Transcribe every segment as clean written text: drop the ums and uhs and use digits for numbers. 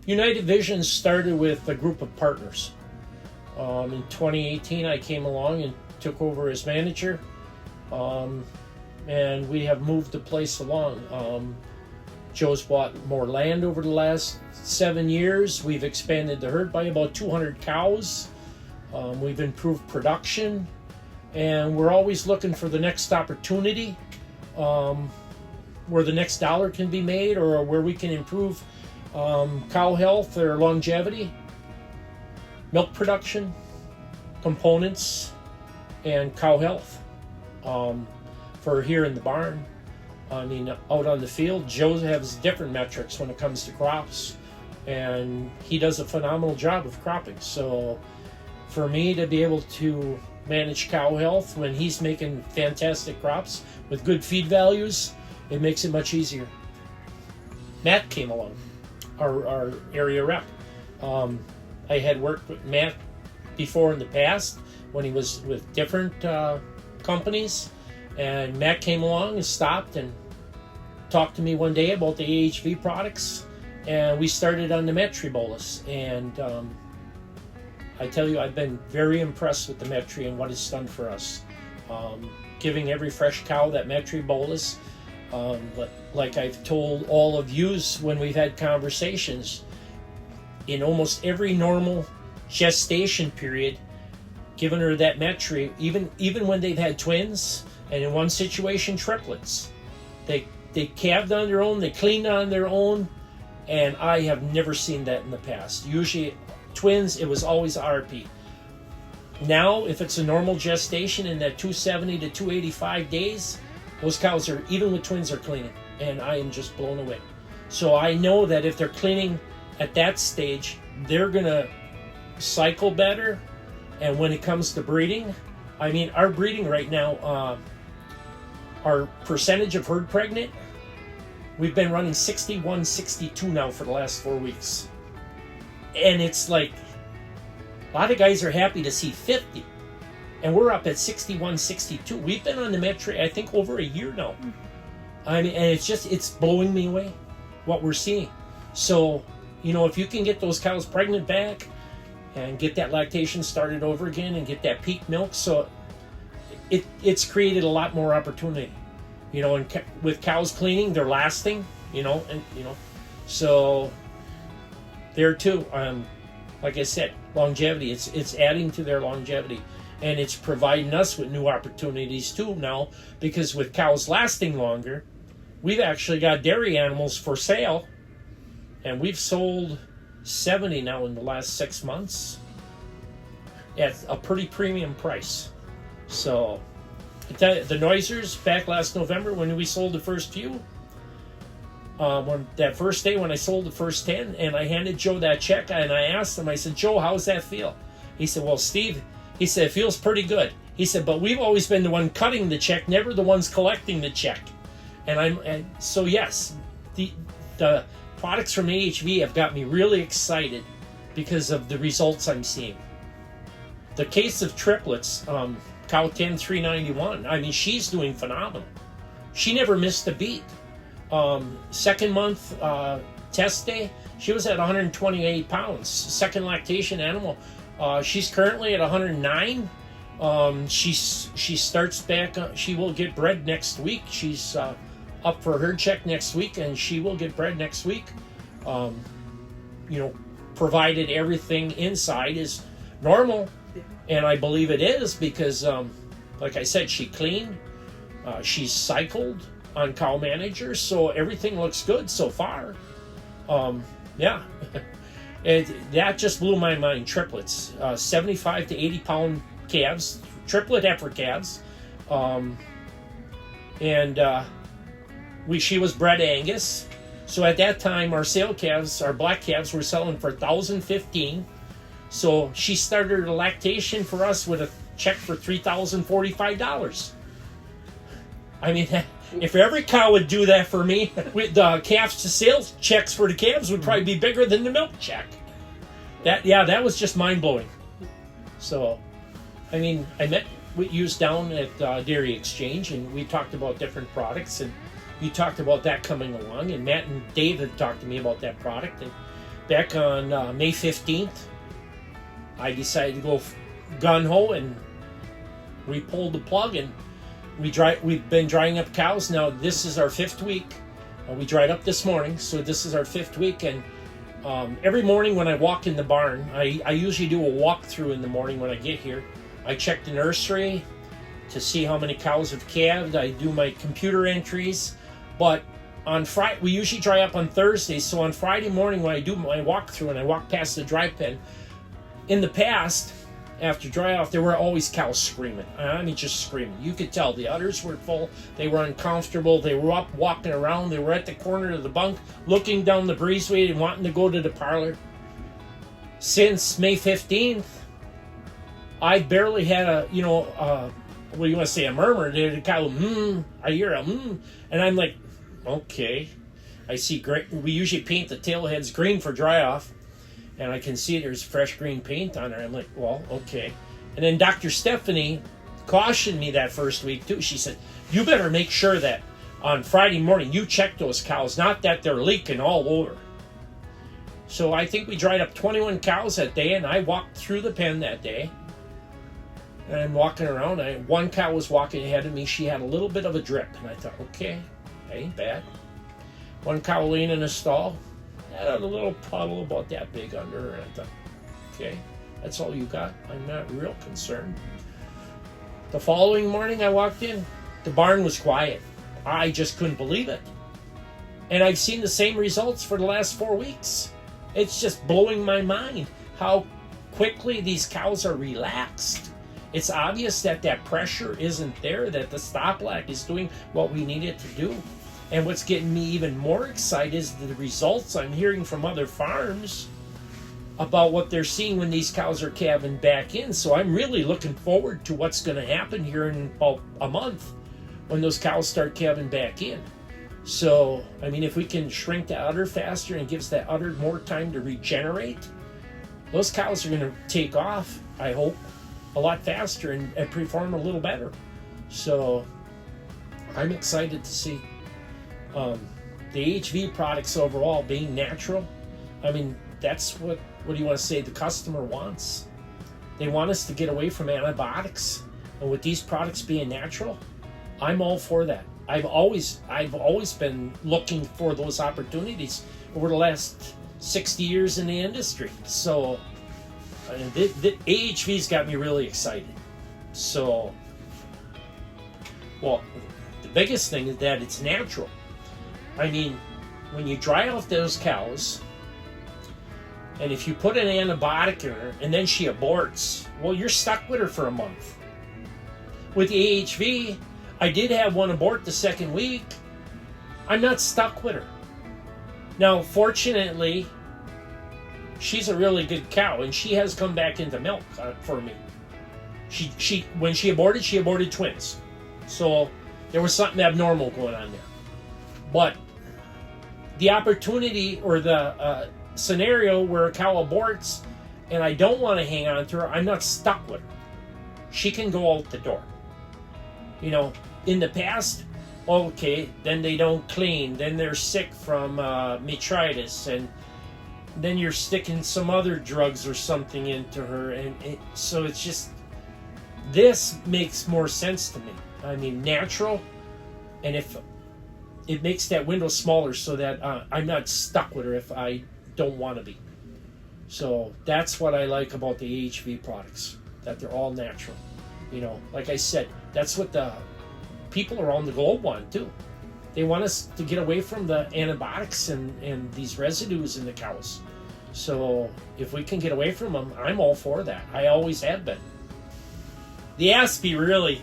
United Vision started with a group of partners. In 2018, I came along and took over as manager, and we have moved the place along. Joe's bought more land over the last 7 years. We've expanded the herd by about 200 cows. We've improved production, and we're always looking for the next opportunity, where the next dollar can be made, or where we can improve cow health or longevity, milk production, components, and cow health. For here in the barn, I mean, out on the field, Joe has different metrics when it comes to crops, and he does a phenomenal job of cropping. So for me to be able to manage cow health when he's making fantastic crops with good feed values, it makes it much easier. Matt came along, our area rep. I had worked with Matt before in the past when he was with different companies, and Matt came along and stopped and talked to me one day about the AHV products, and we started on the Metri bolus. And I tell you, I've been very impressed with the Metri and what it's done for us. Giving every fresh cow that Metri bolus, like I've told all of you when we've had conversations, in almost every normal gestation period, giving her that Metri, even when they've had twins, and in one situation triplets, they calved on their own, they cleaned on their own, and I have never seen that in the past. Usually twins, it was always RP. Now, if it's a normal gestation in that 270 to 285 days, those cows are, even with twins, are cleaning, and I am just blown away. So I know that if they're cleaning at that stage, they're gonna cycle better. And when it comes to breeding, I mean, our breeding right now, our percentage of herd pregnant, we've been running 61, 62 now for the last 4 weeks. And it's like, a lot of guys are happy to see 50. And we're up at 61, 62. We've been on the Metri, I think, over a year now. I mean, and it's blowing me away, what we're seeing. So, you know, if you can get those cows pregnant back and get that lactation started over again and get that peak milk, so it's created a lot more opportunity. You know, and with cows cleaning, they're lasting, you know, and, you know, so there too, like I said, longevity, it's adding to their longevity, and it's providing us with new opportunities too now, because with cows lasting longer, we've actually got dairy animals for sale, and we've sold 70 now in the last 6 months at a pretty premium price. So the Noisers, back last November when we sold the first few, when that first day when I sold the first 10, and I handed Joe that check, and I asked him, I said, Joe, how's that feel? He said, well, Steve, he said, it feels pretty good. He said, but we've always been the one cutting the check, never the ones collecting the check. And so yes, the products from AHV have got me really excited because of the results I'm seeing. The case of Triplets, cow 10-391, I mean, she's doing phenomenal. She never missed a beat. Second month test day, she was at 128 pounds. Second lactation animal, she's currently at 109. She starts back, she will get bred next week. She's up for her check next week, and she will get bred next week. You know, provided everything inside is normal, and I believe it is, because like I said, she cleaned, she's cycled on Cow Manager, so everything looks good so far. Yeah, that just blew my mind. Triplets, 75 to 80 pound calves, triplet heifer calves, and she was bred Angus. So at that time, our sale calves, our black calves, were selling for $1,015. So she started a lactation for us with a check for $3,045. I mean, if every cow would do that for me, the calves to sales checks for the calves would probably be bigger than the milk check. That was just mind blowing. So, I mean, I met with you down at Dairy Exchange, and we talked about different products, and you talked about that coming along, and Matt and Dave had talked to me about that product, and back on May 15th, I decided to go gun-ho, and we pulled the plug, and we've been drying up cows. Now this is our 5th week. We dried up this morning, so this is our 5th week. And every morning when I walk in the barn, I usually do a walkthrough in the morning when I get here. I check the nursery to see how many cows have calved. I do my computer entries. But on Friday, we usually dry up on Thursday, so on Friday morning when I do my walkthrough and I walk past the dry pen, in the past, after dry off, there were always cows screaming. I mean, just screaming. You could tell the udders were full. They were uncomfortable. They were up walking around. They were at the corner of the bunk, looking down the breezeway and wanting to go to the parlor. Since May 15th, I barely had a, what do you want to say, a murmur. The cow, I hear a and I'm like, okay. I see great. We usually paint the tail heads green for dry off, and I can see there's fresh green paint on her. I'm like, well, okay. And then Dr. Stephanie cautioned me that first week too. She said, you better make sure that on Friday morning you check those cows, not that they're leaking all over. So I think we dried up 21 cows that day, and I walked through the pen that day. And I'm walking around, and one cow was walking ahead of me. She had a little bit of a drip, and I thought, okay, that ain't bad. One cow laying in a stall had a little puddle about that big under her, and I thought, okay, that's all you got? I'm not real concerned. The following morning I walked in, the barn was quiet. I just couldn't believe it. And I've seen the same results for the last 4 weeks. It's just blowing my mind how quickly these cows are relaxed. It's obvious that that pressure isn't there, that the StopLac is doing what we need it to do. And what's getting me even more excited is the results I'm hearing from other farms about what they're seeing when these cows are calving back in. So I'm really looking forward to what's going to happen here in about a month when those cows start calving back in. So, I mean, if we can shrink the udder faster and gives that udder more time to regenerate, those cows are going to take off, I hope, a lot faster and perform a little better. So I'm excited to see the AHV products overall being natural. I mean, that's what do you want to say, the customer wants. They want us to get away from antibiotics, and with these products being natural, I'm all for that. I've always been looking for those opportunities over the last 60 years in the industry. So the AHV's got me really excited. So, well, the biggest thing is that it's natural. I mean, when you dry off those cows, and if you put an antibiotic in her and then she aborts, well, you're stuck with her for a month. With the AHV, I did have one abort the second week. I'm not stuck with her. Now, fortunately, she's a really good cow, and she has come back into milk for me. When she aborted twins. So there was something abnormal going on there. But the opportunity or the scenario where a cow aborts and I don't want to hang on to her, I'm not stuck with her. She can go out the door. You know, in the past, okay, then they don't clean, then they're sick from metritis, and then you're sticking some other drugs or something into her, and so it's just, this makes more sense to me. I mean, natural, and if it makes that window smaller so that I'm not stuck with her if I don't want to be. So that's what I like about the AHV products, that they're all natural. You know, like I said, that's what the people around the globe want too. They want us to get away from the antibiotics and these residues in the cows. So if we can get away from them, I'm all for that. I always have been. The Aspi, really,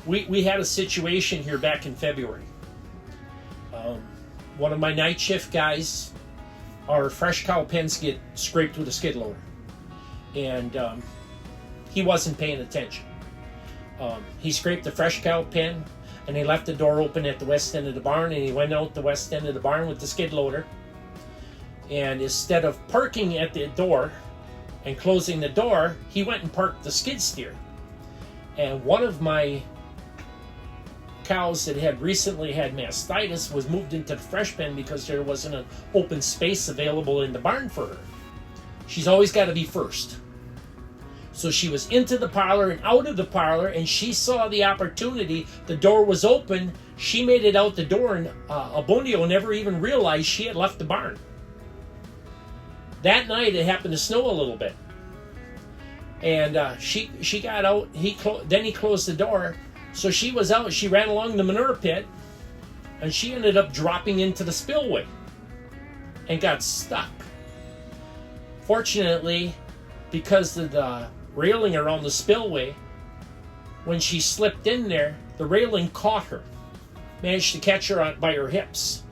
we had a situation here back in February. One of my night shift guys, our fresh cow pens get scraped with a skid loader. And he wasn't paying attention. He scraped the fresh cow pen, and he left the door open at the west end of the barn, and he went out the west end of the barn with the skid loader. And instead of parking at the door and closing the door, he went and parked the skid steer. And one of my cows that had recently had mastitis was moved into the fresh pen because there wasn't an open space available in the barn for her. She's always got to be first. So she was into the parlor and out of the parlor, and she saw the opportunity. The door was open. She made it out the door, and Abondio never even realized she had left the barn. That night, it happened to snow a little bit. And she got out. Then he closed the door. So she was out. She ran along the manure pit, and she ended up dropping into the spillway and got stuck. Fortunately, because of the railing around the spillway, when she slipped in there, the railing caught her, managed to catch her by her hips.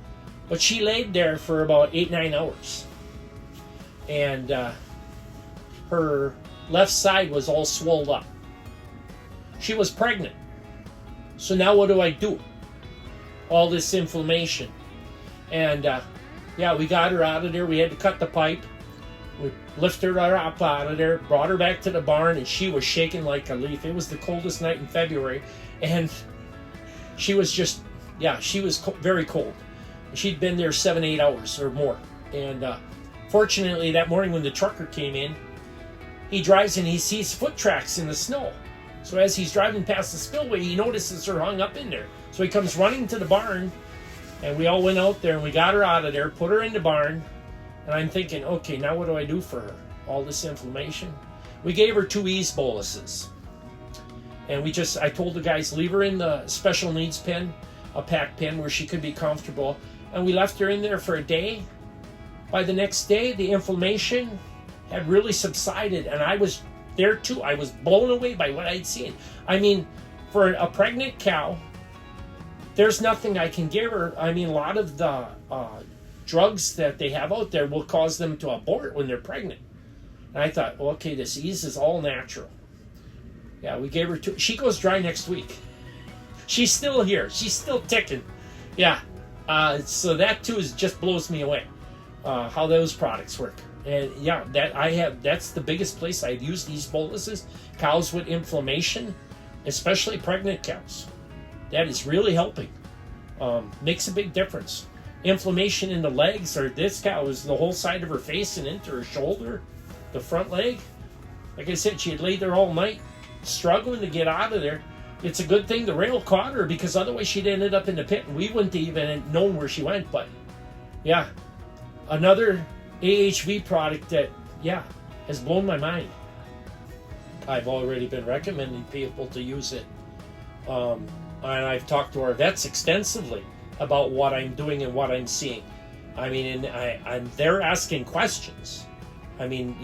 But she laid there for about 8-9 hours. And her left side was all swelled up. She was pregnant. So now what do I do? All this inflammation. And we got her out of there. We had to cut the pipe. We lifted her up out of there, brought her back to the barn, and she was shaking like a leaf. It was the coldest night in February, and she was just, she was very cold. She'd been there 7-8 hours or more. And fortunately, that morning when the trucker came in, he drives and he sees foot tracks in the snow. So as he's driving past the spillway, he notices her hung up in there. So he comes running to the barn, and we all went out there, and we got her out of there, put her in the barn. And I'm thinking, okay, now what do I do for her? All this inflammation. We gave her 2 ease boluses. And I told the guys, leave her in the special needs pen, a pack pen where she could be comfortable. And we left her in there for a day. By the next day, the inflammation had really subsided. And I was there too. I was blown away by what I'd seen. I mean, for a pregnant cow, there's nothing I can give her. I mean, a lot of the drugs that they have out there will cause them to abort when they're pregnant. And I thought, well, okay, this ease is all natural. Yeah, we gave her 2. She goes dry next week. She's still here. She's still ticking. Yeah. So that too just blows me away. How those products work. And that's the biggest place I've used these boluses. Cows with inflammation, especially pregnant cows. That is really helping. Makes a big difference. Inflammation in the legs, or this cow was the whole side of her face and into her shoulder, the front leg. Like I said, she had laid there all night, struggling to get out of there. It's a good thing the rail caught her, because otherwise she'd ended up in the pit and we wouldn't even have known where she went. But yeah, another AHV product that has blown my mind. I've already been recommending people to use it, and I've talked to our vets extensively about what I'm doing and what I'm seeing. I mean, and they're asking questions. I mean,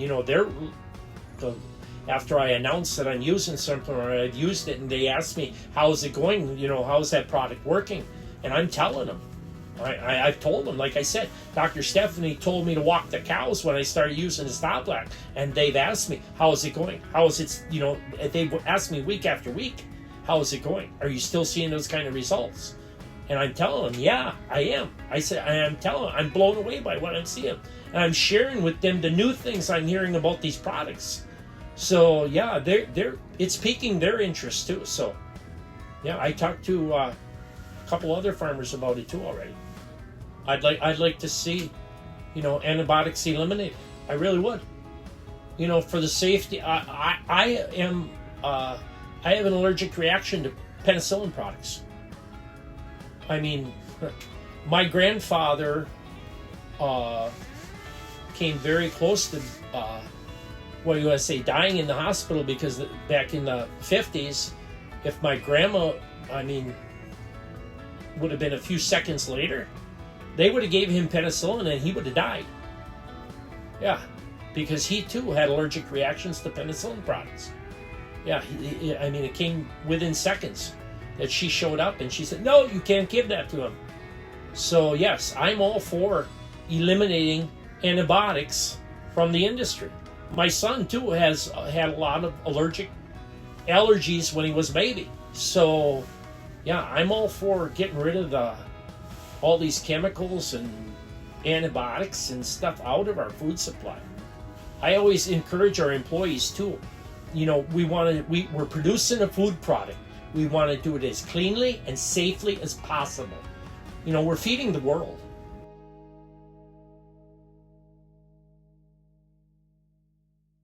after I announce that I'm using something or I've used it, and they ask me, how's it going? How's that product working? And I'm telling them. I've told them, like I said, Dr. Stephanie told me to walk the cows when I started using the StopLac, and they've asked me, how is it going? How is it, they've asked me week after week, how is it going? Are you still seeing those kind of results? And I'm telling them, yeah, I am. I said, I'm telling them, I'm blown away by what I'm seeing. And I'm sharing with them the new things I'm hearing about these products. So yeah, it's piquing their interest too. So yeah, I talked to a couple other farmers about it too already. I'd like to see, antibiotics eliminated. I really would. For the safety. I have an allergic reaction to penicillin products. I mean, my grandfather came very close to, dying in the hospital, because back in the 50s, if my grandma, would have been a few seconds later, they would have gave him penicillin and he would have died. Yeah, because he too had allergic reactions to penicillin products. Yeah, it came within seconds that she showed up, and she said, no, you can't give that to him. So yes, I'm all for eliminating antibiotics from the industry. My son too has had a lot of allergies when he was a baby. So yeah, I'm all for getting rid of all these chemicals and antibiotics and stuff out of our food supply. I always encourage our employees too. We're producing a food product. We want to do it as cleanly and safely as possible. You know, we're feeding the world.